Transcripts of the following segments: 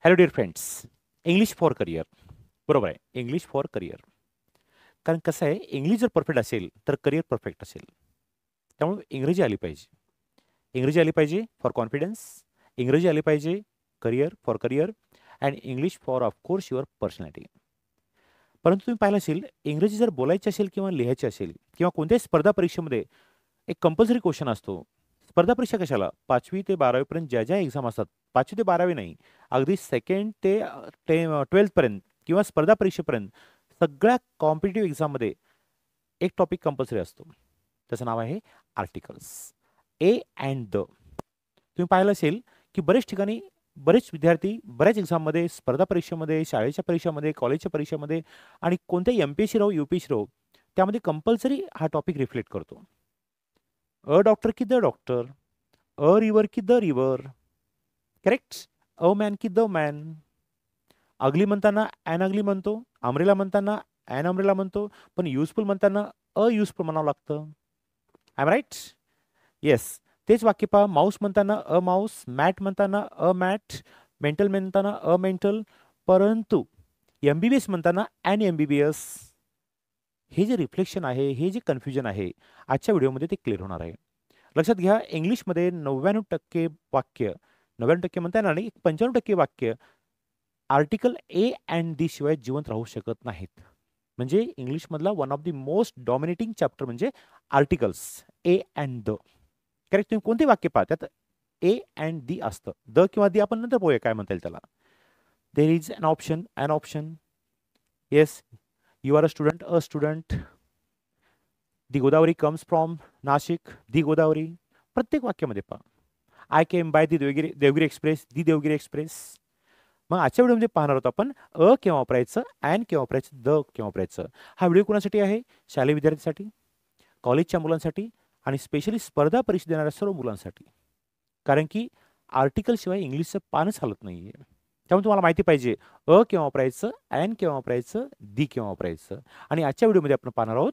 Hello dear friends, English for career. बरोबर आहे, English for career. कारण कसं आहे, इंग्लिश जर परफेक्ट असेल तर करिअर परफेक्ट असेल. त्यामुळे इंग्रजी आली पाहिजे. इंग्रजी आली पाहिजे फॉर कॉन्फिडन्स, इंग्रजी आली पाहिजे career for career, and English for of course your personality. परंतु तुम्ही पाहिलं असेल, इंग्रजी जर बोलायची असेल किंवा लिहायची असेल किंवा कोणत्याही स्पर्धा परीक्षेमध्ये एक कंपल्सरी क्वेश्चन असतो. स्पर्धा परीक्षा कशाला, 5वी ते 12वी ज्या ज्या एक्झाम असतात, 5वी ते 12वी नाही, अगदी सेकंड ते 12th किंवा स्पर्धा परीक्षेपर्यंत सगळ्या कॉम्पिटेटिव्ह एक्झाममध्ये एक टॉपिक कंपल्सरी असतो. त्याचं नाव आहे आर्टिकल्स. A and the. तुम्ही पाहिलं असेल की बरेच ठिकाणी बरेच विद्यार्थी बऱ्याच एक्झाममध्ये, स्पर्धा परीक्षेमध्ये, शाळेच्या परीक्षामध्ये, कॉलेजच्या परीक्षेमध्ये आणि कोणत्याही MPSC राहो UPSC राहो, त्यामध्ये कंपल्सरी हा टॉपिक रिफ्लेक्ट करतो. अ डॉक्टर की द डॉक्टर, अ रिवर की the river, correct. A man की द मॅन. अगली म्हणताना ॲन अगली म्हणतो, अमरेला म्हणताना ॲन अमरेला म्हणतो, पण युजफुल म्हणताना अयुजफुल म्हणावं लागतं. I am right? येस. तेच वाक्य पहा, माऊस म्हणताना अ माऊस, मॅट म्हणताना अ मॅट, मेंटल म्हणताना अ मेंटल, परंतु MBBS म्हणताना ॲन MBBS. हे जे रिफ्लेक्शन आहे, हे जे कन्फ्युजन आहे, आजच्या व्हिडिओमध्ये ते क्लिअर होणार आहे. लक्षात घ्या, इंग्लिशमध्ये 99% वाक्य, 99% म्हणता येणार नाही, 95% वाक्य आर्टिकल ए अँड दी शिवाय जिवंत राहू शकत नाहीत. म्हणजे इंग्लिशमधला one of the most dominating chapter म्हणजे articles, a and the. Correct. तुम्ही कोणते वाक्य पहा, त्यात ए अँड दी असतं. द किंवा दी आपण नंतर पाहूया काय म्हणता येईल त्याला. There is an option, an option. Yes, you are a student, a student. The Godavari comes from Nashik, the Godavari. प्रत्येक वाक्यामध्ये पहा. I came by the Devgiri express, the Devgiri express. मग आजच्या व्हिडिओमध्ये पाहणार आहोत आपण अ केव्हा वापरायचं, अँड केव्हा वापरायचं, द केव्हा वापरायचं. हा व्हिडिओ कोणासाठी आहे? शालेय विद्यार्थ्यांसाठी, कॉलेजच्या मुलांसाठी आणि स्पेशली स्पर्धा परीक्षा देणाऱ्या सर्व मुलांसाठी. कारण की आर्टिकलशिवाय इंग्लिशचं पानच हलत नाही आहे. त्यामुळे तुम्हाला माहिती पाहिजे अ केव्हा वापरायचं, अँड केव्हा वापरायचं, दी केव्हा वापरायचं. आणि आजच्या व्हिडिओमध्ये आपण पाहणार आहोत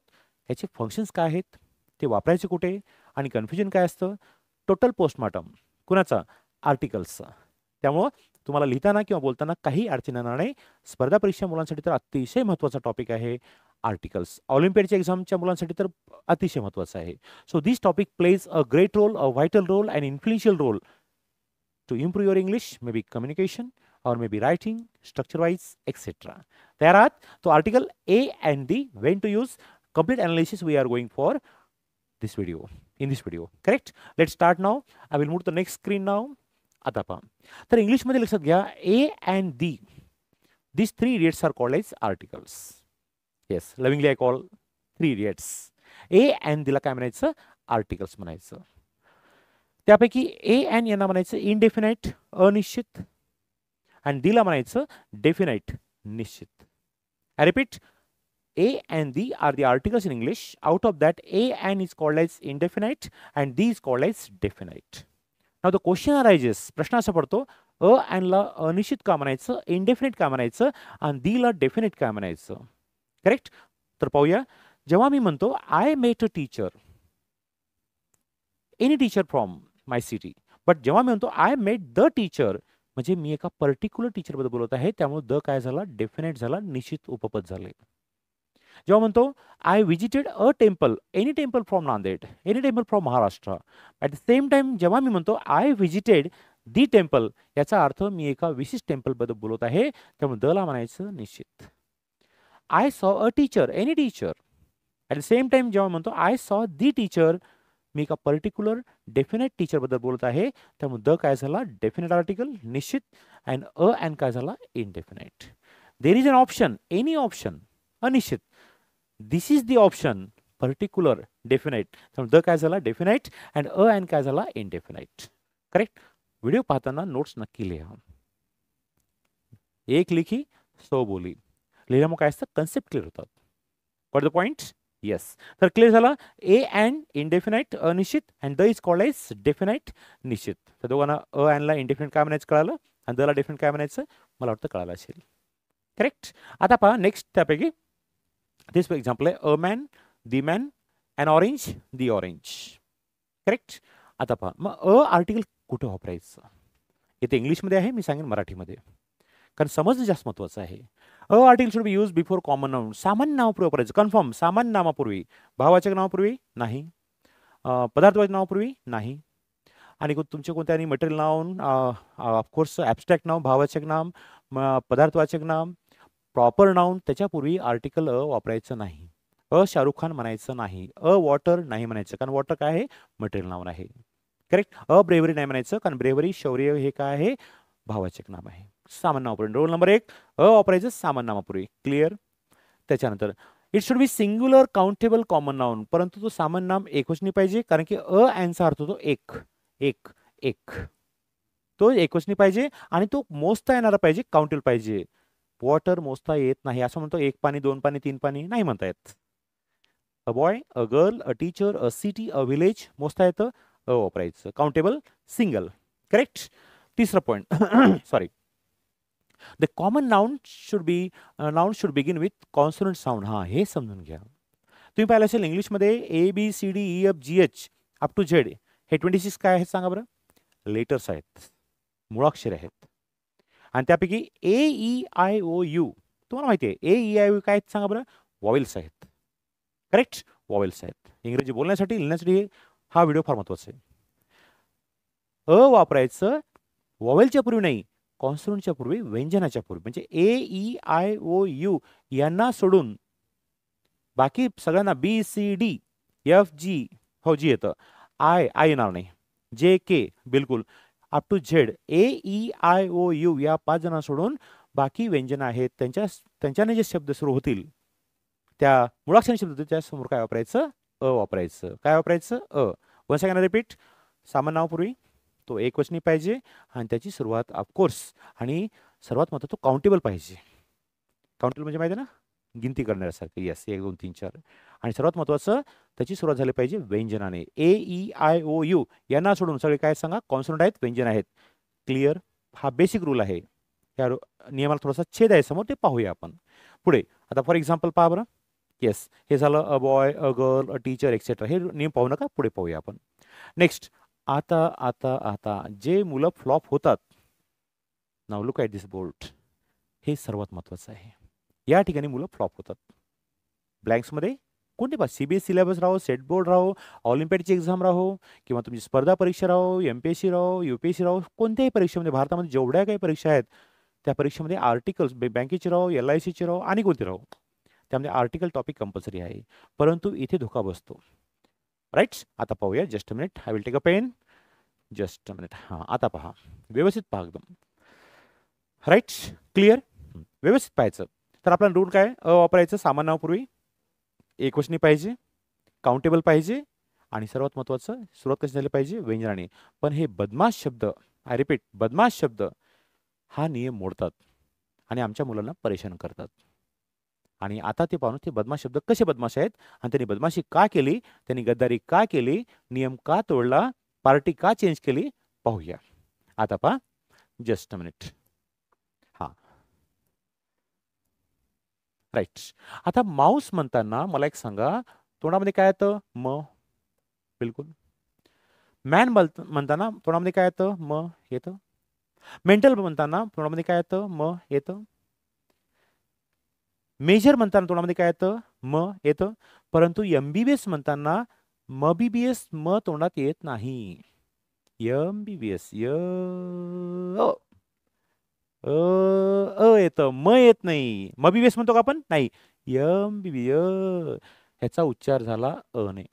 त्याचे फंक्शन्स काय आहेत, ते वापरायचे कुठे, आणि कन्फ्युजन काय असतं. टोटल पोस्टमॉर्टम कुणाचा? आर्टिकल्सचा. त्यामुळं तुम्हाला लिहिताना किंवा बोलताना काही अडचण येणार नाही. स्पर्धा परीक्षा मुलांसाठी तर अतिशय महत्त्वाचा टॉपिक आहे आर्टिकल्स. ऑलिम्पियाडच्या एक्झामच्या मुलांसाठी तर अतिशय महत्त्वाचं आहे. So this topic plays a great role, a vital role, and influential role to improve your English, maybe communication or maybe writing, structure wise, etc. तयार आहात? तो article A and the, when to use, complete analysis we are going for this video, in this video. Correct? Let's start now. I will move to the next screen now. आता पहा, तर इंग्लिशमध्ये लक्षात घ्या, A and the, these three idiots are called as articles. Yes, lovingly I call three idiots. A and दिला काय म्हणायचं? Articles म्हणायचं. त्यापैकी ए अँड यांना म्हणायचं इनडेफिनाइट, अनिश्चित, आणि डीला म्हणायचं डेफिनाइट, निश्चित. I repeat, A and D are the articles in English. Out of that, A and is called as indefinite and D is called as definite. Now the question arises, प्रश्न असा पडतो, अ and ला अनिश्चित का म्हणायचं, indefinite का म्हणायचं, आणि D ला definite का म्हणायचं. करेक्ट? तर पाहूया. जेव्हा मी म्हणतो I met a teacher, any teacher from my city, but जेव्हा मी म्हणतो आय मेट द टीचर, म्हणजे मी एका पर्टिक्युलर टीचरबद्दल बोलत आहे, त्यामुळे द काय झाला? डेफिनेट झाला, निश्चित उपपद झाले. जेव्हा म्हणतो I visited a temple, any temple from Nanded, any temple from Maharashtra, at the same time जेव्हा मी म्हणतो आय विजिटेड दी टेम्पल, याचा अर्थ मी एका विशिष्ट टेम्पलबद्दल बोलत आहे, त्यामुळे द ला म्हणायचं निश्चित. I saw a teacher, any teacher, at the same time जेव्हा म्हणतो आय सॉ दी टीचर, मी एका पर्टिक्युलर डेफिनेट टीचरबद्दल बोलत आहे, त्यामुळे द काय झाला? डेफिनेट आर्टिकल, निश्चित, अँड अ अँड काय झाला? Indefinite. There is an option, any option, अनिश्चित. This is the option, particular, definite. त्यामुळे द काय झाला? डेफिनेट, अँड अ अँड काय झाला? इनडेफिनेट. करेक्ट? व्हिडिओ पाहताना नोट्स नक्की लिहा. एक लिखी सो बोली. लिहिल्यामुळे काय असतं? कन्सेप्ट क्लिअर होतात. What the point? येस. तर क्लिअर झाला. ए अँड इनडेफिनाइट, अनिश्चित, and the is called as definite, निश्चित. तर दोघांना अ अँडला इनडेफिनाइट काय म्हणायचं कळालं, आणि दला डेफिनेट काय म्हणायचं, मला वाटतं कळालं असेल. करेक्ट? आता पहा नेक्स्ट त्यापैकी, दिस एक्झाम्पल आहे a man, the man, an orange, the orange. Correct? आता पहा, मग अ आर्टिकल कुठं वापरायचं? इथे इंग्लिशमध्ये आहे, मी सांगेन मराठीमध्ये. कारण समजणं जास्त महत्त्वाचं आहे. A article should be use before common noun. सामान्य नावापूर्वी वापरायचं. कन्फर्म सामान्य नामापूर्वी. भाववाचक नावापूर्वी नाही. पदार्थवाचक नावापूर्वी नाही. आणि तुमचे कोणते आणि मटेरियल नाउन, ऑफकोर्स ॲब्स्ट्रॅक्ट नाव, भाववाचक नाम, पदार्थवाचक नाम, प्रॉपर नाउन त्याच्यापूर्वी आर्टिकल अ वापरायचं नाही. शाहरुख खान म्हणायचं नाही. वॉटर नाही म्हणायचं, कारण वॉटर काय आहे, मटेरियल नाउन आहे. करेक्ट. ब्रेवरी नाही म्हणायचं, कारण ब्रेवरी शौर्य हे काय आहे, भाववाचक नाम आहे. सामान्य नावापूर्वी. रोल नंबर 1 वापरायचं सामान्य नामापूर्वी. क्लिअर. त्याच्यानंतर it should be singular countable common noun, परंतु तो सामान्य नाम एकवचनी पाहिजे, कारण की यांचा अर्थ होतो एक. एक एक तो एकवचनी पाहिजे आणि तो मोजता येणारा पाहिजे, काउंटेबल पाहिजे. वॉटर मोजता येत नाही, असं म्हणतो 1 पाणी 2 पाणी 3 पाणी नाही म्हणता येत. A boy, a girl, a teacher, a city, a village मोजता येतं, वापरायचं. Countable single. करेक्ट. तिसरं point sorry, the common noun should begin with consonant sound. हां, हे समजून घ्या. तुम्ही पाहिलं असेल इंग्लिशमध्ये ABCDEFGH अप टू झेड हे 26 काय आहेत सांगा बरं. लेटर्स आहेत, मुळाक्षरे आहेत. आणि त्यापैकी AEIOU तुम्हाला माहिती आहे. AEIOU काय आहेत सांगा बरं. वॉवेल्स आहेत. करेक्ट. वॉवेल्स आहेत. इंग्रजी बोलण्यासाठी लिहिण्यासाठी हा व्हिडिओ फार महत्वाचा आहे. वापरायचं वॉवेलच्या पूर्वी नाही, कॉन्सोनंटच्या पूर्वी, व्यंजनाच्या पूर्वी. म्हणजे AEIOU यांना सोडून बाकी सगळ्यांना BCDFG हो जी येतं. आय येणार नाही. JK बिलकुल. अप टू झेड AEIOU या 5 जणांना सोडून बाकी व्यंजनं आहेत, त्यांच्याने जे शब्द सुरू होतील, त्या मुळाक्षरांचे शब्द होतील, त्यासमोर काय वापरायचं, वापरायचं. काय वापरायचं, वन सेकंड रिपीट. सामान्य नावापूर्वी तो एकवचनी पाहिजे आणि त्याची सुरुवात ऑफकोर्स आणि सर्वात महत्त्वाचं तो काउंटेबल पाहिजे. काउंटेबल म्हणजे माहिती आहे ना, गिनती करण्यासारखं. येस, 1 2 3 4. आणि सर्वात महत्त्वाचं त्याची सुरुवात झाली पाहिजे व्यंजनाने. AEIOU यांना सोडून सगळे काय सांगा, कॉन्सोनंट आहेत, व्यंजन आहेत. क्लिअर. हा बेसिक रूल आहे. या नियमाला थोडासा छेद आहे समोर, ते पाहूया आपण पुढे. आता फॉर एक्झाम्पल पहा बरं. येस, हे झालं a boy, a girl, a teacher etcetera. हे नियम पाहू नका, पुढे पाहूया आपण. नेक्स्ट. आता आता आता जे मुलं फ्लॉप होतात, now look at this board, हे सर्वात महत्त्वाचं आहे. या ठिकाणी मुलं फ्लॉप होतात. ब्लँक्समध्ये कोणते पहा, CBSE सिलेबस राहो, सेट बोर्ड राहो, ऑलिम्पियाडची एक्झाम राहो, किंवा तुमची स्पर्धा परीक्षा राहो, MPSC राहो, UPSC राहो, कोणत्याही परीक्षेमध्ये भारतामध्ये जेवढ्या काही परीक्षा आहेत, त्या परीक्षेमध्ये आर्टिकल्स बँकेची राहो, LICची राहो आणि कोणती राहो, त्यामध्ये आर्टिकल टॉपिक कंपल्सरी आहे. परंतु इथे धोका बसतो. राईट. आता पाहूया. Just a minute, I will take a pen. Just a minute. हां, आता पहा, व्यवस्थित पहा एकदम. राईट. क्लिअर. व्यवस्थित पाहायचं. तर आपला रूल काय, वापरायचं सामान्य नावापूर्वी, एकवचनी पाहिजे, काउंटेबल पाहिजे आणि सर्वात महत्त्वाचं सुरुवात कशी झाली पाहिजे, व्यंजनाने. पण हे बदमाश शब्द, आय रिपीट, बदमाश शब्द हा नियम मोडतात आणि आमच्या मुलांना परेशान करतात. आणि आता ते पाहून ते बदमाश शब्द कसे बदमाश आहेत आणि त्यांनी बदमाशी का केली, त्यांनी गद्दारी का केली, नियम का तोडला, पार्टी का चेंज केली, पाहूया. आता पहा. Just a minute. हां, राईट. आता माऊस म्हणताना मला एक सांगा, तोंडामध्ये काय येतं, म. बिलकुल. मॅन म्हणताना तोंडामध्ये काय येतं, म येतं. मेंटल म्हणताना तोंडामध्ये काय येतं, म येतं. मेजर म्हणताना तोंडामध्ये काय येतं, म येतं. परंतु MBBS म्हणताना MBBS म तोंडात येत नाही. MBBS येतं, म येत नाही. MBBS म्हणतो का आपण, नाही. MBBS ह्याचा उच्चार झाला ने.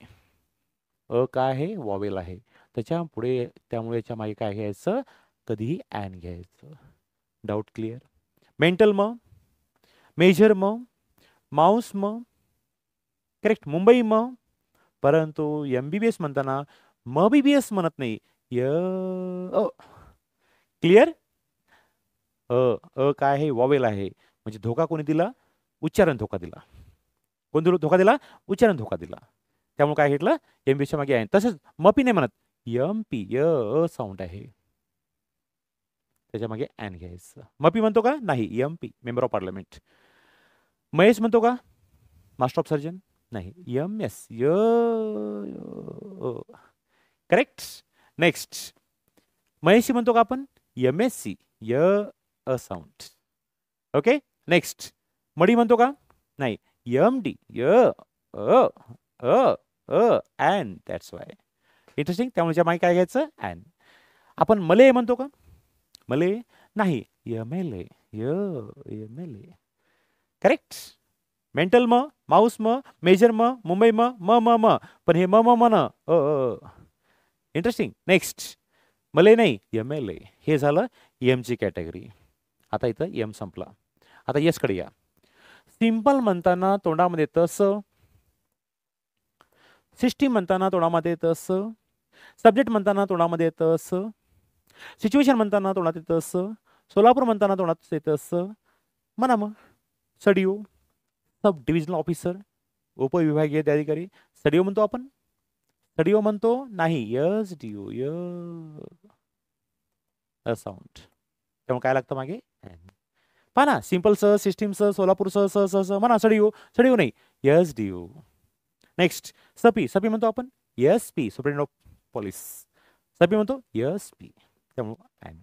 काय आहे, वॉवेल आहे. त्याच्या पुढे, त्यामुळे याच्या मागे काय घ्यायचं, कधीही ॲन घ्यायचं. Doubt clear. मेंटल म, मेजर म, माऊस म, करेक्ट, मुंबई म. परंतु MBBS म्हणताना MBBS म्हणत नाही. क्लिअर. काय आहे, वॉवेल आहे. म्हणजे धोका कोणी दिला, उच्चारण धोका दिला. कोण धोका दिला, उच्चारण धोका दिला. त्यामुळे काय घेतलं, MBBSच्या मागे आहे. तसंच मपी नाही म्हणत, MP साऊंड आहे, त्याच्या मागे ॲन घ्यायचं. मपी म्हणतो का, नाही. MP member of parliament. Mahesh म्हणतो का, मास्टर ऑफ सर्जन, नाही. MS correct. नेक्स्ट. महेशी म्हणतो का आपण, MSC साऊंड. ओके. नेक्स्ट, मडी म्हणतो का? नाही. यम डी, य अ अ अ अँड, दॅट्स वाय. इंटरेस्टिंग. त्यामुळे मागे काय घ्यायचं? अँड. आपण मले म्हणतो का? मले नाही. यम एल ए, य M L A. Correct. Mental म, माऊस म, मेजर म, मुंबई म, म म म. पण हे म म म न इंटरेस्टिंग. नेक्स्ट, मले नाही, एम एल ए. हे झालं एमची कॅटेगरी. आता इथं एम संपला. आता यसकडे या. सिंपल म्हणताना तोंडामध्ये येतं स, सिस्टीम म्हणताना तोंडामध्ये येतं स, सब्जेक्ट म्हणताना तोंडामध्ये येतं स, सिच्युएशन म्हणताना तोंडात येतं स, सोलापूर म्हणताना तोंडात येतं स. म्हणा मग सडिओ, सब डिव्हिजनल ऑफिसर, उपविभागीय अधिकारी. सडिओ म्हणतो आपण? सडिओ म्हणतो नाही. यस डिओ, य साऊंड. त्यामुळे काय लागतं मागे? पहा ना, सिंपल स, सिस्टीम स, सोलापूर स स स स. म्हणा सडिओ, सडिओ नाही. S DO. Next, SP. SP म्हणतो आपण? S P, superintendent of police. SP म्हणतो यस पी. त्यामुळं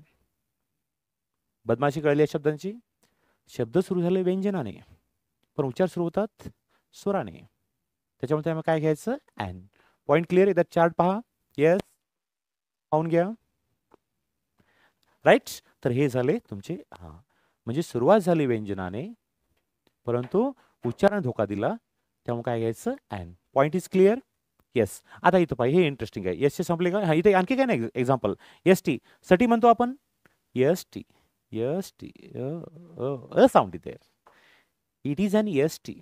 बदमाशी कळली या शब्दांची. शब्द सुरू झाले व्यंजनाने, पण उच्चार सुरू होतात स्वराने. त्याच्यामुळे त्यामुळे काय घ्यायचं? अँड. Point clear? एकदा चार्ट पहा. येस, पाहून घ्या. राईट. तर हे झाले तुमचे. हा, म्हणजे सुरुवात झाली व्यंजनाने, परंतु उच्चाराने धोका दिला. त्यामुळे काय घ्यायचं? And. Point is clear? Yes. आता इथं पाहिजे, हे इंटरेस्टिंग आहे. एसचे संपले का? हा, इथे आणखी काय नाही एक्झाम्पल. एस टी, सटी म्हणतो आपण? S T, S T, a sound इथे. It is an S T,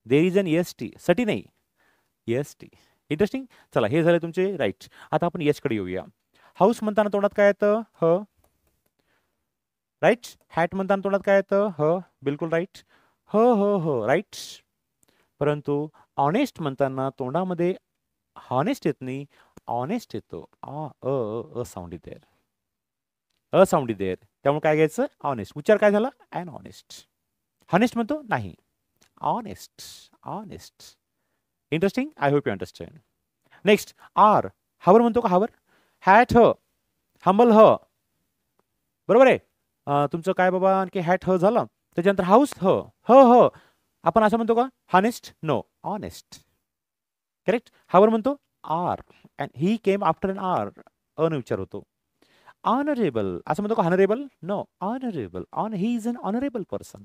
there is an S T. सटी नाही, एस टी. इंटरेस्टिंग. चला, हे झाले तुमचे. राईट. आता आपण एचकडे येऊया. हाऊस म्हणताना तोंडात काय येतं? ह. राईट. हॅट म्हणताना तोंडात काय येतं? ह. बिलकुल राईट. ह ह ह. राईट. परंतु ऑनेस्ट म्हणताना तोंडामध्ये हॉनेस्ट येत नाही, ऑनेस्ट येतो. अ साऊंड इथे, अ साऊंड इथे. त्यामुळे काय घ्यायचं? ऑनेस्ट. उच्चार काय झाला? अन ऑनेस्ट. हॉनेस्ट म्हणतो? नाही, honest, honest. Interesting. I hope you understand. Next, R. Hour म्हणतो का? हावर. हॅट ह, हंबल ह. बरोबर आहे. तुमचं काय बाबा, आणखी हॅट ह झालं. त्याच्यानंतर हाऊस ह, ह ह. आपण असं म्हणतो का? Honest? No, honest. Correct. Hour म्हणतो? Hour. And he came after an hour. An उच्चार होतो. ऑनरेबल असं म्हणतो का? Honourable? No, honourable. On, he is an honourable person.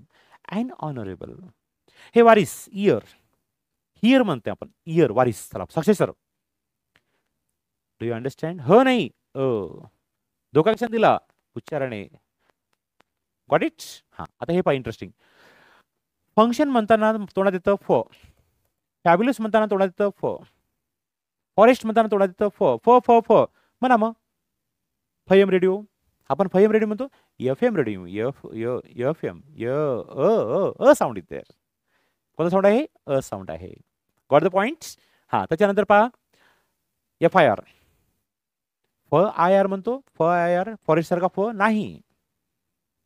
And honourable. हे वारिस, इयर. हियर म्हणते आपण, इयर, वारिस. चला, सक्सेसर. Do you understand? ह नाही, धोका कशाने दिला? उच्चाराने. Got it? हा. आता हे पहा, इंटरेस्टिंग. फंक्शन म्हणताना तोंडात येतं फ. फॅब्युलस म्हणताना तोंडात येतं फ. फॉरेस्ट म्हणताना तोंडात येतं फ फ फ फ. म्हणा मग फयम रेडिओ. आपण फयम रेडिओ म्हणतो? F M radio. F M, sound इथे. कोणता साऊंड आहे? अ साऊंड आहे. Got the point? हा. त्याच्यानंतर पहा, एफ आय आर. फ आय आर म्हणतो? फ आय आर, फॉरेस्ट सारखा फ नाही.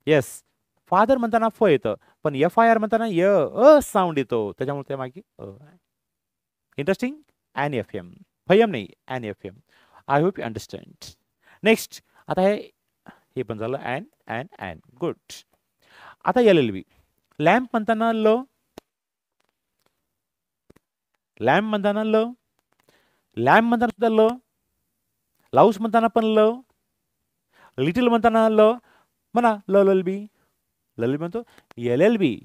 येस. फादर म्हणताना फ येतं, पण एफ आय आर म्हणताना साऊंड येतो. त्याच्यामुळे त्या मागे इंटरेस्टिंग. An F M. फयम नाही, an F M. I hope you understand. Next, आता हे पण झालं. अॅन. गुड. आता एल एल बी. लॅम्प म्हणताना ल, लॅम्प म्हणताना ल, लॅम्प म्हणताना सुद्धा ल, लाऊस म्हणताना पण ल, लिटिल म्हणताना ल. म्हणा ललबी. ललबी म्हणतो? एल एल बी.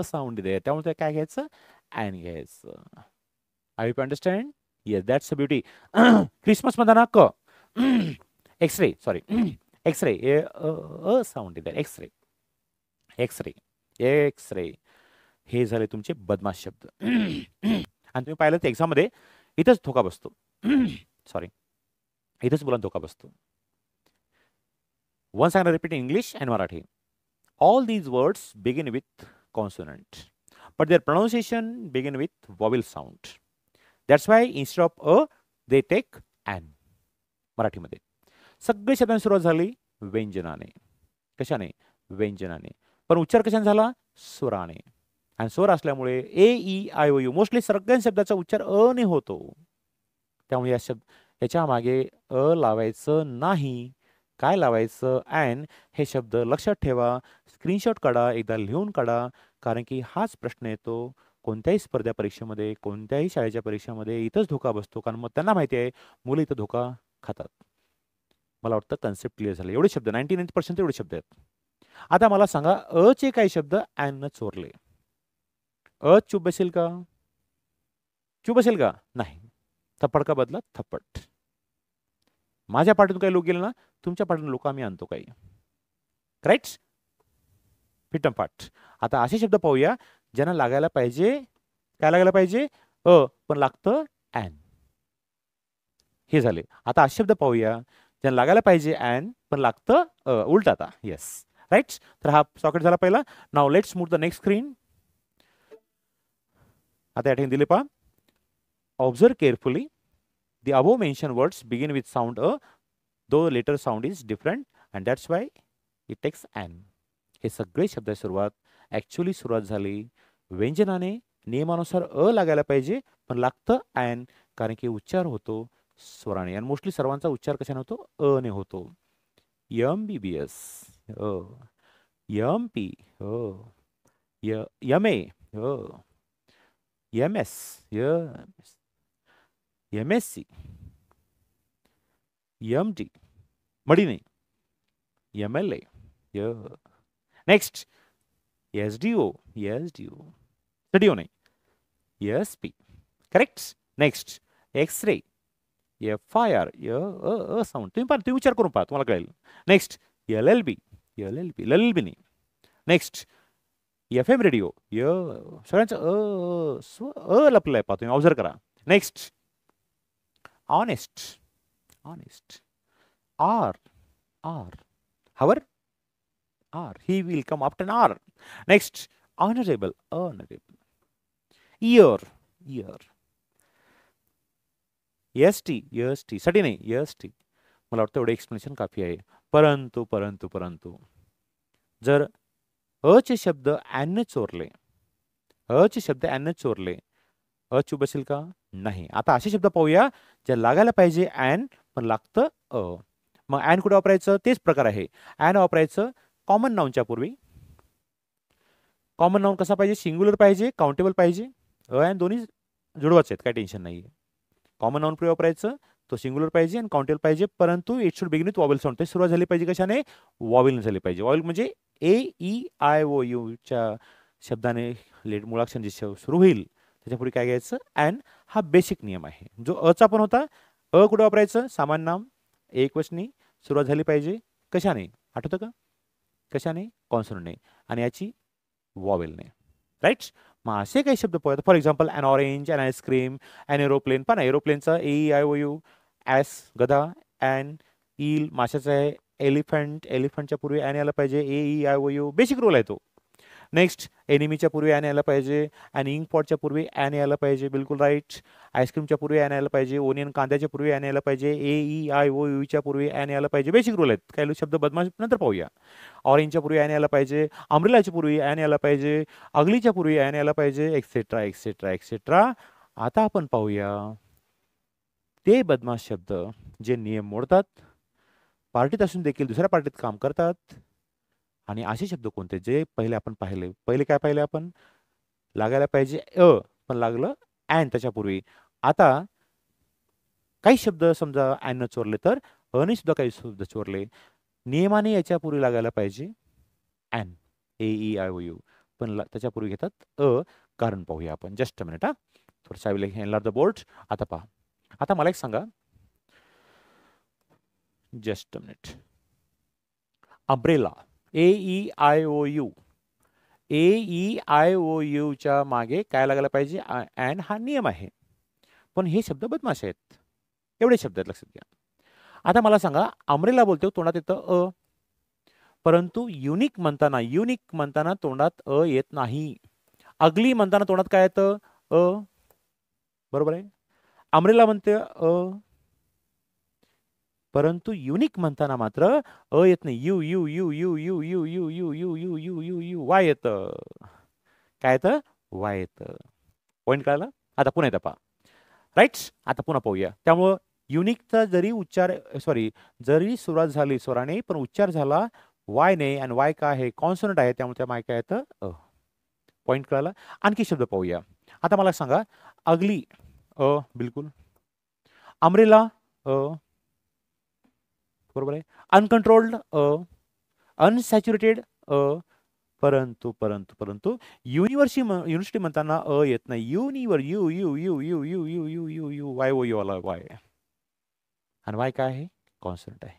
साऊंड इथे. त्यामुळे काय घ्यायचं? अॅन घ्यायचं. I hope you understand. Yes, that's a beauty. Christmas म्हणताना क. X-ray, sorry, x-ray. साऊंड इथे. X-ray, x-ray, x-ray. हे झाले तुमचे बदमाश शब्द. आणि तुम्ही पाहिलं तर एक्झाममध्ये इथंच धोका बसतो. सॉरी, इथंच मुलांना धोका बसतो. Once I'm going to repeat in English and Marathi. All these words begin with consonant, but their pronunciation begin with vowel sound. That's why instead of a, they take an. मराठीमध्ये सगळे शब्दांची सुरुवात झाली व्यंजनाने. कशाने? व्यंजनाने. पण उच्चार कशाने झाला? स्वराने. आणि स्वर असल्यामुळे A E I O U mostly सगळ्या शब्दाचा उच्चार अ ने होतो. त्यामुळे या शब्द याच्या मागे अ लावायचं नाही. काय लावायचं? अँड हे शब्द लक्षात ठेवा, स्क्रीनशॉट काढा, एकदा लिहून काढा, कारण की हाच प्रश्न येतो कोणत्याही स्पर्धा परीक्षेमध्ये, कोणत्याही शाळेच्या परीक्षेमध्ये इथंच धोका बसतो. कारण मग त्यांना माहिती आहे मुलं इथं धोका खातात. मला वाटतं कन्सेप्ट क्लिअर झालं. एवढे शब्द 99% एवढे शब्द आहेत. आता मला सांगा अचे काही शब्द अँड चोरले. चूप बसेल का? चूप बसेल का? नाही. थप्पड का बदला? थप्पड. माझ्या पाठीतून काही लोक गेले ना, तुमच्या पाठीतून लोक आम्ही आणतो काही. राईट? पिटमपाट. आता असे शब्द पाहूया ज्यांना लागायला पाहिजे, काय लागायला पाहिजे? पण लागतं अँड. हे झाले. आता असे शब्द पाहूया ज्यांना लागायला पाहिजे अँड पण लागतं उलट. आता येस, राईट. तर हा सॉकेट झाला पहिला. नाव let's move the next screen. आता या ठिकाणी दिले पहा, observe carefully the above mention words begin with sound though letter sound is different and that's why it takes and. हे सगळे शब्द सुरुवात ॲक्च्युली सुरुवात झाली व्यंजनाने. नियमानुसार लागायला पाहिजे पण लागतं अँड, कारण की उच्चार होतो स्वराने. आणि मोस्टली सर्वांचा उच्चार कशाने होतो? ने होतो. MBBS, MP, MA, MS, MSc, MD, मडी नाही, MLA, नेक्स्ट SDO, स्टडिओ नाही, SP, correct. Next x-ray, FIR, sound. तुम्ही विचार करून पहा, तुम्हाला कळेल. नेक्स्ट LLB, LLB नाही. नेक्स्ट FM रेडिओ, सगळ्यांचं लपलंय पहा, तुम्ही ऑब्झर्व करा. Next honest, R, hour, he will come after an R. Next honorable, ear, ST, साठी नाही, ST. मला वाटतं एवढं एक्सप्लेनेशन काफी आहे. परंतु जर चे शब्द ॲनने चोरले, चूप बसेल का? नाही. आता असे शब्द पाहूया ज्या लागायला पाहिजे ॲन पण लागतं मग ॲन कुठे वापरायचं? तेच प्रकार आहे. ॲन वापरायचं कॉमन नाऊनच्या पूर्वी. कॉमन नाऊन कसा पाहिजे? सिंग्युलर पाहिजे, काउंटेबल पाहिजे. ॲन दोन्ही जुळवाच आहेत, काही टेन्शन नाही. कॉमन नाऊन पूर्वी वापरायचं, तो सिंग्युलर पाहिजे आणि काउंटेबल पाहिजे, परंतु it should begin with vowel sound. ते सुरुवात झाली पाहिजे कशाने? वॉवेल झाली पाहिजे. वॉवेल म्हणजे AEIOU च्या शब्दाने मुळाक्षर जे सुरू होईल त्याच्यापुढे काय घ्यायचं? अँड. हा बेसिक नियम आहे. जो अचा पण होता, कुठे वापरायचं? सामान्य नाम एकवचनी सुरुवात झाली पाहिजे. कशाने? आठवतं का? कशाने? कॉन्सोनंटने. आणि याची वॉवेलने. राईट? मग असे काही शब्द पाहूया. For example an orange, an ice cream, an aeroplane. पण एरोप्लेनचा AEIOU, ॲस गधा, अँड ईल माशाचा आहे, एलिफंटच्या पूर्वी ॲन यायला पाहिजे. AEIOU बेसिक रूल आहे तो. नेक्स्ट एनिमीच्या पूर्वी ॲन यायला पाहिजे. आणि इंकपॉटच्या पूर्वी ॲन यायला पाहिजे. बिलकुल राईट. आईस्क्रीमच्या पूर्वी ॲन यायला पाहिजे. ओनियन कांद्याच्या पूर्वी ॲन यायला पाहिजे. AEIOUच्या पूर्वी ॲन यायला पाहिजे. बेसिक रूल आहेत. काही शब्द बदमाश नंतर पाहूया. ऑरेंजच्या पूर्वी ॲन यायला पाहिजे. अम्ब्रेलाच्या पूर्वी ॲन यायला पाहिजे. अगलीच्या पूर्वी ॲन यायला पाहिजे. एक्सेट्रा. आता आपण पाहूया ते बदमाश शब्द जे नियम मोडतात, पार्टीत असून देखील दुसऱ्या पार्टीत काम करतात. आणि असे शब्द कोणते जे पहिले आपण पाहिले? पहिले काय पाहिले आपण? लागायला पाहिजे पण लागलं ॲन त्याच्यापूर्वी. आता काही शब्द समजा ॲन चोरले तर ने सुद्धा काही शब्द चोरले. नियमाने याच्यापूर्वी लागायला पाहिजे ॲन, AEIOU, पण त्याच्यापूर्वी घेतात कारण पाहूया आपण. Just a minute. थोडंसं I will enlarge the board. आता पहा. आता मला एक सांगा, जस्ट अ मिनिट. अम्ब्रेला, AEIOUच्या मागे काय लागायला पाहिजे? ॲन. हा नियम आहे. पण हे शब्द बदमाश आहेत. एवढे शब्द आहेत, लक्षात घ्या. आता मला सांगा, अम्ब्रेला बोलतो तोंडात येतं परंतु युनिक म्हणताना तोंडात येत नाही. अगली म्हणताना तोंडात काय येतं? बरोबर आहे. अम्ब्रेला म्हणते परंतु युनिक म्हणताना मात्र येत नाही. यू वाय येतं. काय येतं? वाय येतं. पॉईंट कळाला? आता पुन्हा येतं पहा. राईट? आता पुन्हा पाहूया. त्यामुळं युनिकचा जरी उच्चार जरी सुरुवात झाली स्वराने पण उच्चार झाला वायने आणि वाय काय आहे कॉन्सोनंट आहे त्यामुळे त्या माय काय येतं पॉईंट कळाला. आणखी शब्द पाहूया. आता मला सांगा अगली बिलकुल. अमरेला बरोबर आहे. अनकंट्रोल्ड अनसॅच्युरेटेड परंतु परंतु परंतु युनिव्हर्सिटी म्हणताना येत नाही. University U U U U U U U U U Y O U आला वाय आणि वाय काय आहे कॉन्सोनंट आहे.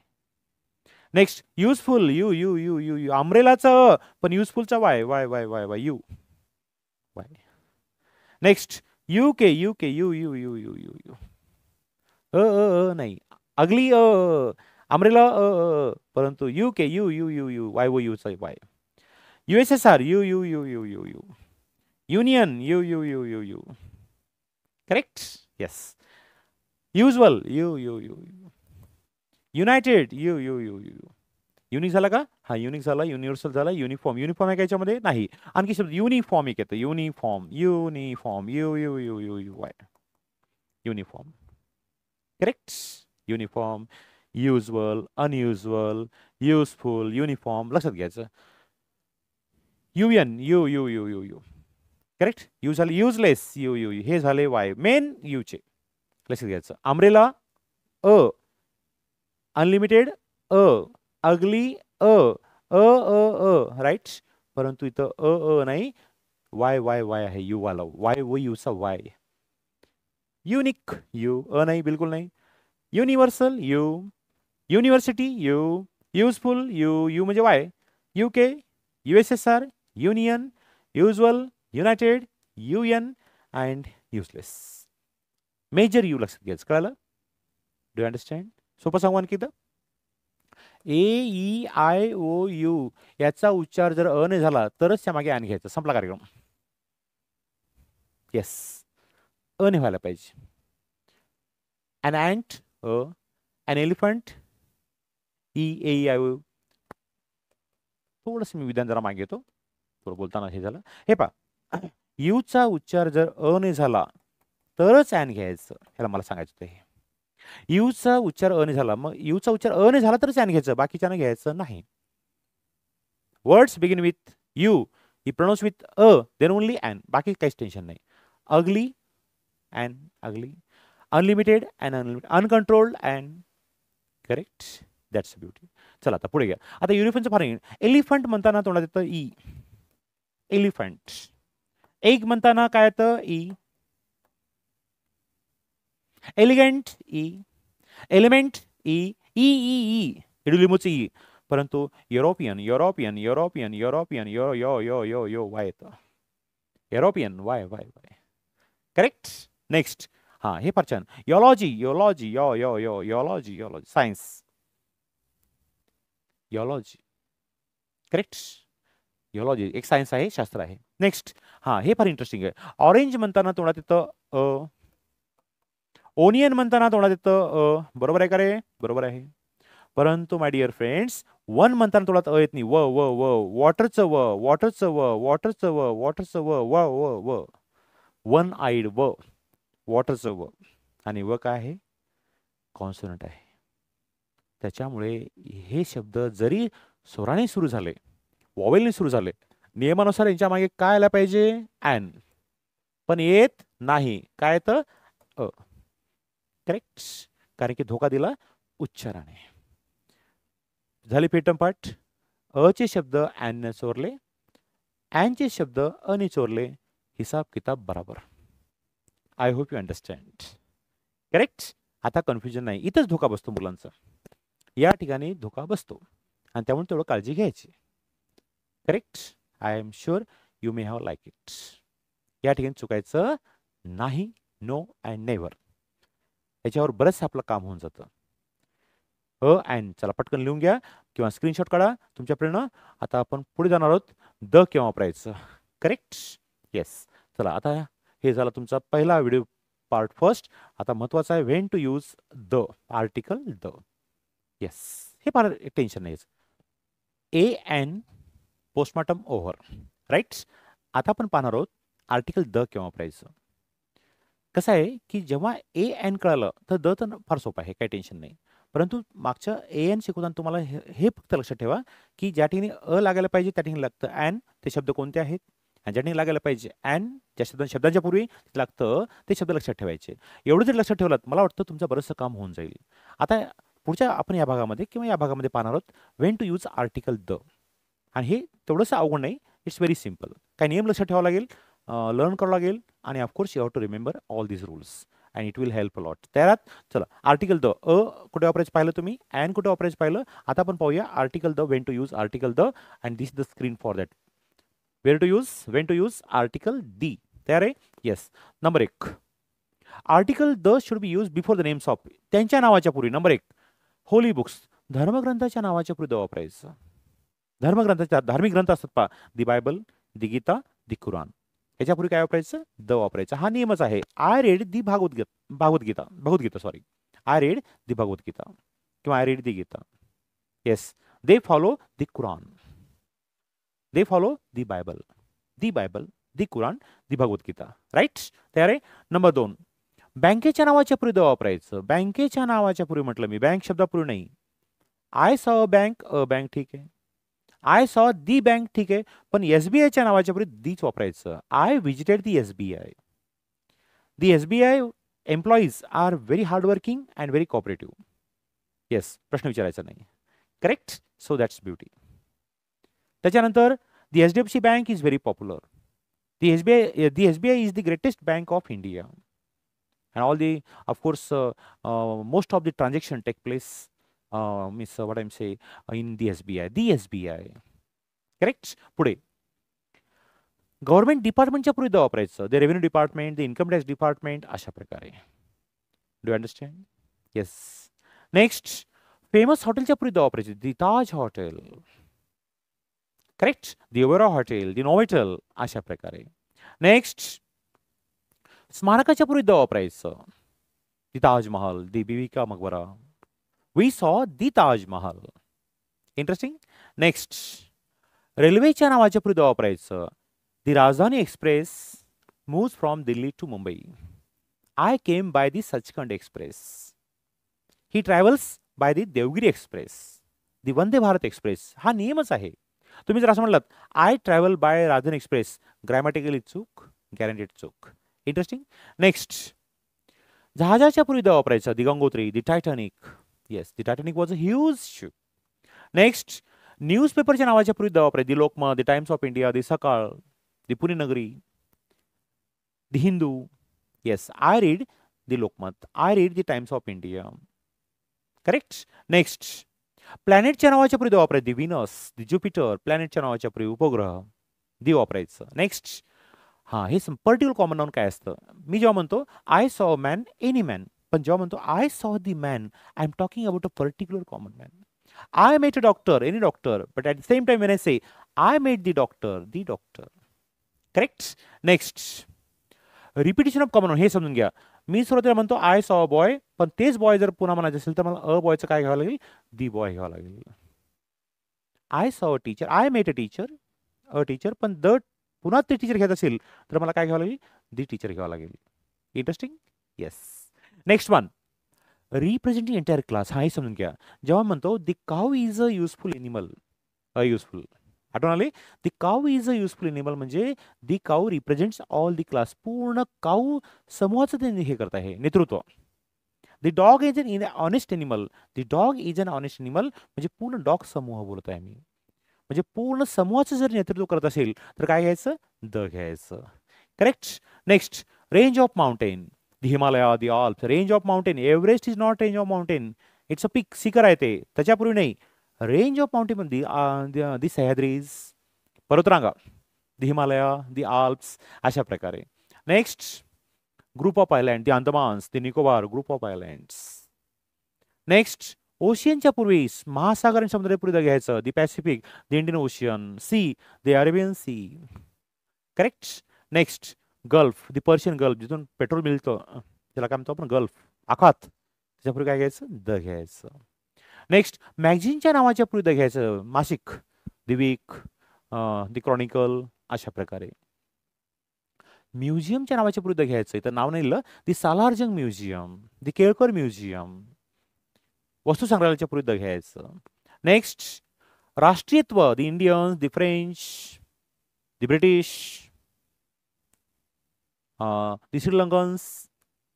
Next useful U U U U U अमरेलाचा पण युजफुलचा Y Y Y Y Y U Y. Next UK UK U U U U U U नाही. Ugly umbrella परंतु UK U U U U Y O यूचा वाय. USSR U U U U U you. Union you U U U you. Correct yes. Usual you U U you. United you U U you. Unique झाला का? हा unique झाला. Universal झाला. Uniform uniform आहे का याच्यामध्ये नाही. आणखी शब्द युनिफॉर्म एक येतं uniform uniform you U U U U Y uniform. Correct. Uniform usual unusual useful uniform लक्षात घ्यायचं. UN you U U U you. Correct. You झाले युजलेस यू यू यू हे झाले वाय मेन यूचे लक्षात घ्यायचं. अमरेला अनलिमिटेड अगली right परंतु इथं नाही वाय वाय वाय आहे यू वाला वाय व यूचा वाय. युनिक यू नाही बिलकुल नाही. Universal U university U useful U U म्हणजे Y. UK USSR union usual united UN and useless. Major U लक्षात घ्यायचं कळालं. Do you understand. सोपं सांगू आणखी इथं AEIOU याचा उच्चार जर ने झाला तरच त्यामागे आण घ्यायचं. संपला कार्यक्रम. येस ने व्हायला पाहिजे. an ant an elephant EAEIOU. थोडंसं मी विधान जरा मागे घेतो थोडं बोलताना हे झालं. हे पहा यूचा उच्चार जर ने झाला तरच ॲन घ्यायचं. ह्याला मला सांगायचं होतं. हे यूचा उच्चार ने झाला मग यूचा उच्चार ने झाला तरच ॲन घ्यायचं बाकीच्यानं घ्यायचं नाही. Words begin with U he pronounce with then only an बाकी काहीच टेन्शन नाही. Ugly an ugly unlimited and unlimited uncontrolled and correct. That's beauty. चला आता पुढे घ्या. आता युनिफॉर्मचं फार एलिफंट म्हणताना तोंडात येतं ई एलिफंट. एग म्हणताना काय येतं E. Elegant E element E E E E इडुलिमूच ई. परंतु European European European European yo yo yo yo yo Y येतं. European Y Y Y. Correct. Next हा हे फार छान. योलॉजी योलॉजी यो यो यो योलॉजी योलॉजी सायन्स योलॉजी. करेक्ट. योलॉजी एक सायन्स आहे शास्त्र आहे. नेक्स्ट हा हे फार इंटरेस्टिंग आहे. ऑरेंज म्हणताना तोंडात येतं ओनियन म्हणताना तोंडात येतं बरोबर आहे का रे. बरोबर आहे. परंतु माय डिअर फ्रेंड्स वन म्हणताना तोंडात येत नाही. व व व वॉटरचं व वॉटरचं व वॉटरचं व वॉटरचं व व व व वन आईड व वॉटरचं व आणि व काय आहे कॉन्सोनंट आहे. त्याच्यामुळे हे शब्द जरी स्वराने सुरू झाले वॉवेलने सुरू झाले नियमानुसार यांच्या मागे काय आला पाहिजे ॲन पण येत नाही. काय येतं करेक्ट. कारण की धोका दिला उच्चाराने. झाली पेटंपाठ. चे शब्द ॲनने चोरले ॲनचे शब्द अने चोरले. हिसाब किताब बराबर. I hope you understand. Correct. आता कन्फ्युजन नाही. इथंच धोका बसतो मुलांचा. या ठिकाणी धोका बसतो आणि त्यामुळे तेवढं काळजी घ्यायची. Correct. I am sure you may have like it. या ठिकाणी चुकायचं नाही. No and never. याच्यावर बरंच आपलं काम होऊन जातं. अँड चला पटकन लिहून घ्या किंवा स्क्रीनशॉट काढा तुमच्या प्रेरणा. आता आपण पुढे जाणार आहोत. द केव्हा वापरायचं. करेक्ट. येस. चला आता हे झाला तुमचा पहिला व्हिडिओ पार्ट फर्स्ट. आता महत्वाचं आहे when to use the article the. Yes हे फार टेन्शन नाही. A N postmortem over right. आता आपण पाहणार आहोत आर्टिकल द केव्हा वापरायचं. कसं आहे की जेव्हा ए एन कळालं तर द तर फार सोपं आहे, काही टेन्शन नाही. परंतु मागच्या ए एन शिकवताना तुम्हाला हे फक्त लक्षात ठेवा की ज्या ठिकाणी अ लागायला पाहिजे त्या ठिकाणी लागतं ॲन. ते शब्द कोणते आहेत? आणि ज्या ठिकाणी लागायला पाहिजे ॲन, ज्या शब्दांच्या पूर्वी लागतं ते शब्द लक्षात ठेवायचे. एवढं जर लक्षात ठेवलात मला वाटतं तुमचं बरंचसं काम होऊन जाईल. आता पुढच्या आपण या भागामध्ये किंवा या भागामध्ये पाहणार आहोत when to use article the. आणि हे तेवढंसं अवघड नाही, इट्स व्हेरी सिम्पल. काही नियम लक्षात ठेवावं लागेल, लर्न करावं लागेल आणि of course you have to remember all these rules and it will help a lot. तयारात? चला, आर्टिकल द कुठे वापरायचं पाहिलं तुम्ही, अँड कुठे वापरायचं पाहिलं. आता आपण पाहूया article the, when to use article the and this the screen for that. When to use article the. तयार आहे? Yes. Number 1, article the should be use before the names of. त्यांच्या नावाच्या पूर्वी. नंबर 1, होली बुक्स, धर्मग्रंथाच्या नावाच्या पूर्वी the वापरायचं. धर्मग्रंथाच्या धार्मिक ग्रंथ असतात पहा, the Bible, the Gita, the Quran, याच्यापूर्वी काय वापरायचं? द वापरायचं. हा नियमच आहे. I read the Bhagavad Gita sorry, I read the Bhagavad Gita किंवा I read the Gita. Yes. They follow the Quran, they follow the Bible, the Quran, the Bhagavad Gita. Right? तयार आहे? नंबर 2, बँकेच्या नावाच्या पूर्वी द वापरायचं. बँकेच्या नावाच्या पूर्वी म्हटलं मी, बँक शब्दापूर्वी नाही. आय सॉ अ बँक ठीक आहे. आय सॉ दी बँक ठीक आहे, पण एसबीआयच्या नावाच्या पूर्वी दीच वापरायचं. I visited the SBI. The SBI employees are very hardworking and very cooperative. Yes, प्रश्न विचारायचा नाही. करेक्ट? So that's beauty. त्याच्यानंतर the HDFC bank is very popular. The SBI is the greatest bank of India. And all the of course most of the transaction take place means what I'm saying in the SBI. Correct? पुढे government डिपार्टमेंटच्या पूर्वी the वापरायचं. The revenue department, the income tax department, अशा प्रकारे. Do you understand? Yes. Next, famous हॉटेलच्या पूर्वी the वापरायचे. दी ताज hotel. Correct? दी Oberoi hotel, दी नोव्हेटल, अशा प्रकारे. नेक्स्ट, स्मारकाच्या पूर्वी द वापरायचं. दी ताजमहल, दी बीबी का मकबरा. We saw the Taj Mahal. Interesting. Next, रेल्वेच्या नावाच्या पूर्वी द वापरायचं. दी राजधानी express moves from Delhi to Mumbai. I came by the Sachkhand Express. He travels by the Devgiri Express. The Vande Bharat express. हा नियमच आहे. तुम्ही जर असं म्हणलात I travel by Rajdhani express, grammatically चूक, गॅरंटेड चूक. इंटरेस्टिंग. नेक्स्ट, जहाजाच्या पूर्वी द वापरायचं. The Gangotri, the Titanic. Yes, the Titanic was a huge ship. Next, न्यूजपेपरच्या नावाच्या पूर्वी द वापरायचं. The Lokmat, the Times of India, the Sakal, the Pune Nagari, the Hindu. Yes, I read the Lokmat, I read the Times of India. Correct? Next, प्लॅनेटच्या नावाच्या पूर्वी the वापरायचं. दी Venus, दी Jupiter, प्लॅनेटच्या नावाच्या पूर्वी उपग्रह, दी वापरायचं. नेक्स्ट, हां, हे पर्टिक्युलर कॉमन नाउन काय असतं? मी जेव्हा म्हणतो I saw man, any man, पण जेव्हा म्हणतो I saw the man, I am talking about a particular common man. I met a doctor, any doctor, but at the same time when I say I met the doctor. Correct? Next, repetition of common noun. हे समजून घ्या. मी सुरुवातीला म्हणतो I saw a boy, पण तेच boy जर पुन्हा म्हणायचं असेल तर मला अ बॉयचं काय घ्यावं लागेल? दी बॉय घ्यावं लागेल. I saw a teacher, I met a teacher, पण पुन्हा ते टीचर घ्यायचं असेल तर मला काय घ्यावं लागेल? दी टीचर घ्यावं लागेल. Interesting? Yes. Next one, representing entire class. हा, हे समजून घ्या. जेव्हा म्हणतो the cow is a useful animal, useful, आठवण आले? The cow is a useful animal म्हणजे the cow represents all the class. पूर्ण काऊ समूहाचं ते हे करत आहे, नेतृत्व. The dog is an honest animal, the dog is an honest animal म्हणजे पूर्ण डॉग समूह बोलत आहे मी. म्हणजे पूर्ण समूहाचं जर नेतृत्व करत असेल तर काय घ्यायचं? द घ्यायचं. Correct? Next, range of mountain. The Himalaya, the Alps, range of mountain. Everest is not range of mountain, it's a peak, शिखर आहे ते, त्याच्यापूर्वी नाही. Range of mountain the Sahyadris, पर्वतरांगा, दी हिमालया, दी आल्प्स, अशा प्रकारे. Next, group of island, the Andamans, the Nicobar, group of islands. Next, ओशियनच्या पूर्वी महासागर आणि समुद्रापूर्वी घ्यायचं. The Pacific, the Indian ocean, sea, the Arabian sea. Correct? Next, gulf, the Persian gulf, जिथून पेट्रोल मिळतं त्याला काय म्हणतो आपण? गल्फ, आखात, त्याच्यापूर्वी काय घ्यायचं? द घ्यायचं. नेक्स्ट, मॅगझिनच्या नावाच्या पूर्वी द घ्यायचं. मासिक, दी वीक, दी क्रॉनिकल, अशा प्रकारे. म्युझियमच्या नावाच्या पूर्वी घ्यायचं तर नाव नाही लिहिलं. दी सालारजंग म्युझियम, दी केळकर म्युझियम, वस्तू संग्रहालयाच्या पूर्वी घ्यायचं. नेक्स्ट, राष्ट्रीयत्व, दी इंडियन्स, दी फ्रेंच, दी ब्रिटिश, दी श्रीलंकन्स,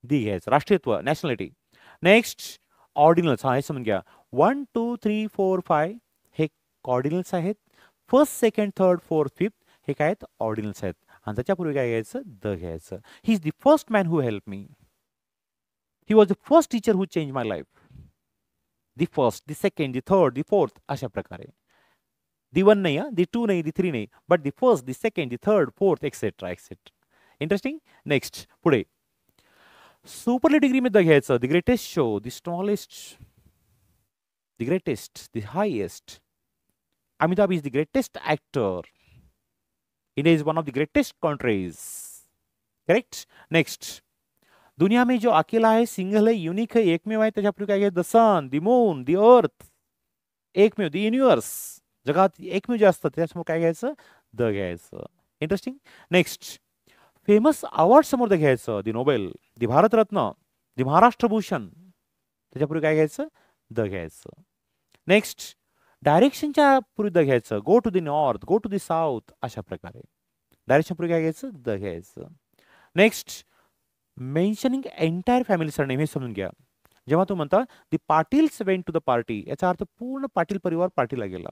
दी घ्यायचं राष्ट्रीयत्व, नॅशनॅलिटी. Next, ordinals. हे समजून घ्या. 1 2 3 4 5 हे ऑर्डिनल्स आहेत. First, second, third, fourth, fifth हे काय आहेत? ऑर्डिनल्स आहेत. आणि त्याच्यापूर्वी काय घ्यायचं? द घ्यायचं. He is the first man who help me. He was the first teacher who change my life. The first, the second, the third, the fourth अशा प्रकारे. दी 1 नाही, दी 2 नाही, दी 3 नाही, but the first, the second, the third, fourth etcetera etcetera. Interesting. Next, पुढे superlative degree मध्ये घ्यायचं. The greatest show, the smallest, the greatest, the highest. Amitabh is the greatest actor. India is one of the greatest countries. Correct? Next. दुनिया में जो अकेला है, single है, unique है, एकमेव आहे, त्याच्या काय आहे? The sun, the moon, the earth. एकमेव, द युनिवर्स. जगात एकमेव जे असतं त्याच्यामुळे काय घ्यायचं? द घ्यायचं. इंटरेस्टिंग. नेक्स्ट, फेमस अवॉर्ड समोर द घ्यायचं. The Nobel, the Bharat Ratna, the Maharashtra Bhushan. त्याच्यापूर्वी काय घ्यायचं? द घ्यायचं. नेक्स्ट, डायरेक्शनच्या पूर्वी द घ्यायचं. Go to the north, go to the south अशा प्रकारे. डायरेक्शन पूर्वी काय घ्यायचं? द घ्यायचं. Next, mentioning entire family surname. हे समजून घ्या. जेव्हा तू म्हणता the Patils went to the party, याचा अर्थ पूर्ण पाटील परिवार पार्टीला गेला.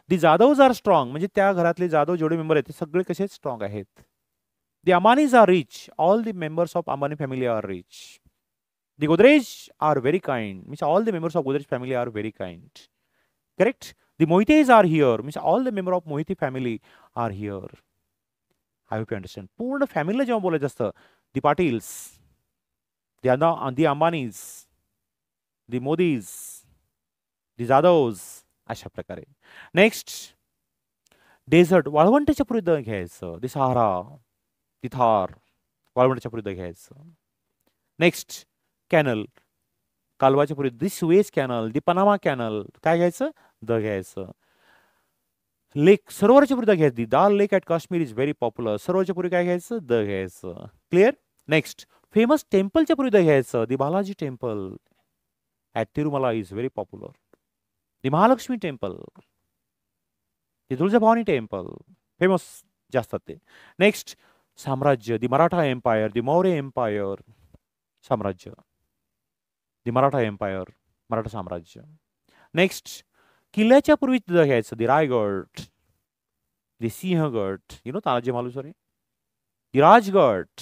दी जाधव्स आर स्ट्रॉंग, म्हणजे त्या घरातले जाधव जेवढे मेंबर आहेत ते सगळे कसे स्ट्रॉंग आहेत. The Ambanis are rich, all the members of Ambani family are rich. The Godrej are very kind, means all the members of Godrej family are very kind. Correct? The Mohites are here, means all the member of Mohite family are here. I hope you understand. पूर्ण फॅमिलीला जेव्हा बोलायचं असतं, the Patils, the Ambanis, the Modis, the Jadavs अशा प्रकारे. Next, dessert, वाळवंटाच्या पूर्वी the घ्यायचं. दी सहारा, दी थार, वाळवंटाच्या पूर्वी द घ्यायचं. नेक्स्ट, कॅनल, कालवाच्या पूर्वी the Suez canal, the Panama canal, काय घ्यायचं? द घ्यायचं. लेक, सरोवराच्या पूर्वी द घ्यायचं. The Dal lake at Kashmir is very popular. सरोवरच्या पूर्वी काय घ्यायचं? द घ्यायचं. क्लिअर. नेक्स्ट, फेमस टेम्पलच्या पूर्वी द घ्यायचं. The Balaji temple at Tirumala is very popular. The Mahalakshmi temple, the Tuljabhavani temple famous जास्त ते. नेक्स्ट, साम्राज्य, the Maratha empire, the Maurya empire, साम्राज्य, दी मराठा एम्पायर, मराठा साम्राज्य. नेक्स्ट, किल्ल्याच्या पूर्वी घ्यायचं. दी रायगड, दी सिंहगड, तानाजी मालुसरे, दी राजगड.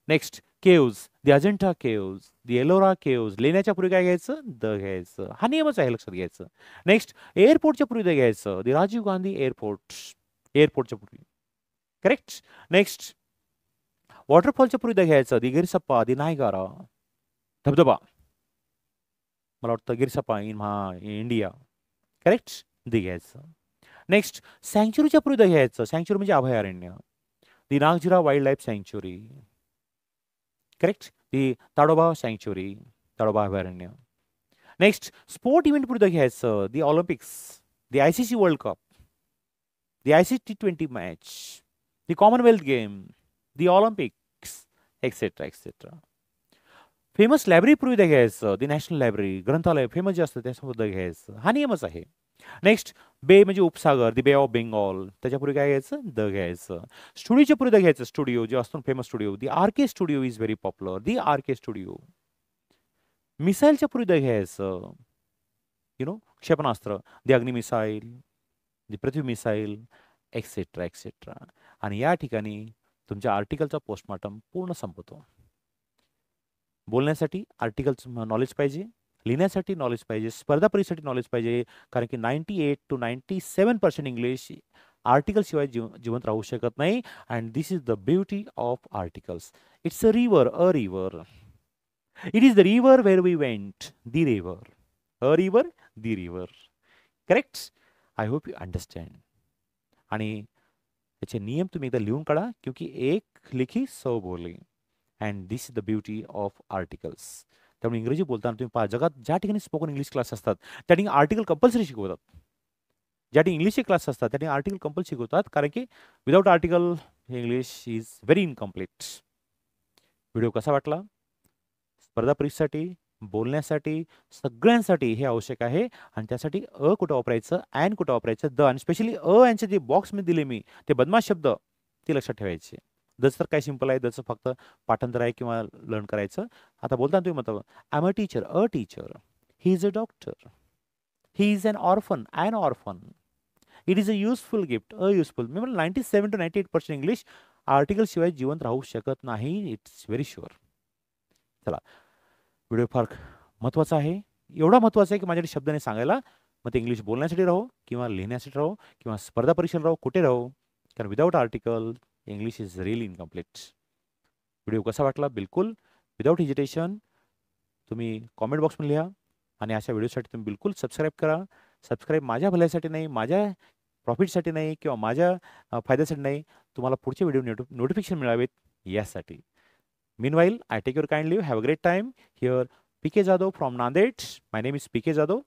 नेक्स्ट, केव्ज, दी अजंठा केव्ज, दी एलोरा केव्ज. लेण्याच्या पूर्वी काय घ्यायचं? द घ्यायचं. हा नियमच आहे, लक्षात घ्यायचं. नेक्स्ट, एअरपोर्टच्या पूर्वी द घ्यायचं. दी राजीव गांधी एअरपोर्ट, एअरपोर्टच्या पूर्वी. करेक्ट. नेक्स्ट, वॉटरफॉलच्या पूर्वी द घ्यायचं. दी गिरसप्पा, दी नायगारा, धबधबा, मला वाटतं Girsappa in India. Correct. The घ्यायचं. नेक्स्ट, सँच्युरीच्या पूर्वी द घ्यायचं. सँच्युरी म्हणजे अभयारण्य. दी नागझिरा वाईल्ड लाईफ सँच्युरी. करेक्ट. दी ताडोबा सँच्युरी, ताडोबा अभयारण्य. नेक्स्ट, स्पोर्ट इव्हेंट पूर्वी द घ्यायचं. The Olympics, the ICC world cup, the ICC T20 match, the Commonwealth game, the Olympics etcetera etcetera. Famous library पूर्वी द घ्यायचं. दी नॅशनल लायब्ररी, ग्रंथालय famous जे असतं त्यासोबत द घ्यायचं. हा नियमच आहे. नेक्स्ट, बे म्हणजे उपसागर, दी बे ऑफ बेंगॉल, त्याच्यापूर्वी काय घ्यायचं? द घ्यायचं. स्टुडिओच्या पूर्वी द घ्यायचं. स्टुडिओ जे असतो famous studio, the RK studio is very popular, the RK studio. मिसाईलच्या पूर्वी द घ्यायचं. क्षेपणास्त्र, the Agni missile, the Prithvi missile etcetera etcetera. आणि या ठिकाणी तुमच्या आर्टिकलचा पोस्टमॉर्टम पूर्ण संपतो. बोलण्यासाठी आर्टिकलचं नॉलेज पाहिजे, लिहिण्यासाठी नॉलेज पाहिजे, स्पर्धा परीक्षेसाठी नॉलेज पाहिजे. कारण की 98 to 97% इंग्लिश आर्टिकल शिवाय जिवंत राहू शकत नाही. And this is the beauty of articles. It's a river, a river. It is the river where we went, the river. A river, the river. Correct. I hope you understand. आणि त्याचे नियम तुम्ही एकदा लिहून काढा, क्योंकि एक लिखी सौ बोले. And this is the beauty of articles. त्यामुळे इंग्रजी बोलताना तुम्ही पहा, जगात ज्या ठिकाणी स्पोकन इंग्लिश क्लास असतात त्या ठिकाणी आर्टिकल कंपल्सरी शिकवतात. ज्या ठिकाणी इंग्लिशचे क्लास असतात त्या ठिकाणी आर्टिकल कंपल्सरी शिकवतात, कारण की without article English is very incomplete. Video कसा वाटला? स्पर्धा परीक्षेसाठी, बोलण्यासाठी, सगळ्यांसाठी हे आवश्यक आहे. आणि त्यासाठी कुठं वापरायचं, अँड कुठं वापरायचं, द, आणि स्पेशली यांचे जे बॉक्समध्ये दिले मी ते बदमाश शब्द ते लक्षात ठेवायचे. जसं तर काय सिंपल आहे, जसं फक्त पाठांतर आहे किंवा लर्न करायचं. आता बोलताना तुम्ही म्हणता I am a teacher, he is a doctor, he is an orphan, it is a useful gift, useful. मी म्हणलं 97 to 98% इंग्लिश आर्टिकल शिवाय जिवंत राहू शकत नाही. It's very sure. चला, व्हिडिओ फार महत्त्वाचा आहे. एवढा महत्त्वाचा आहे की माझ्याकडे शब्द नाही सांगायला. मग ते इंग्लिश बोलण्यासाठी राहो किंवा लिहिण्यासाठी राहो किंवा स्पर्धा परीक्षेला राहो, कुठे राहो, कारण without article English is really incomplete. Video कसा वाटला? बिलकुल विदाऊट हेजिटेशन तुम्ही कॉमेंट बॉक्समध्ये लिहा. आणि अशा व्हिडिओसाठी तुम्ही बिलकुल सबस्क्राईब करा. सबस्क्राईब माझ्या भल्यासाठी नाही, माझ्या प्रॉफिटसाठी नाही किंवा माझ्या फायद्यासाठी नाही, तुम्हाला पुढचे व्हिडिओ नोटिफिकेशन मिळावेत यासाठी. Meanwhile, I take your kind leave. Have a great time. Here, PK Jadhav from Nanded. My name is PK Jadhav.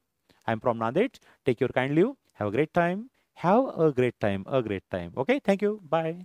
I'm from Nanded. Take your kind leave. Have a great time. Have a great time. A great time. Okay. Thank you. Bye.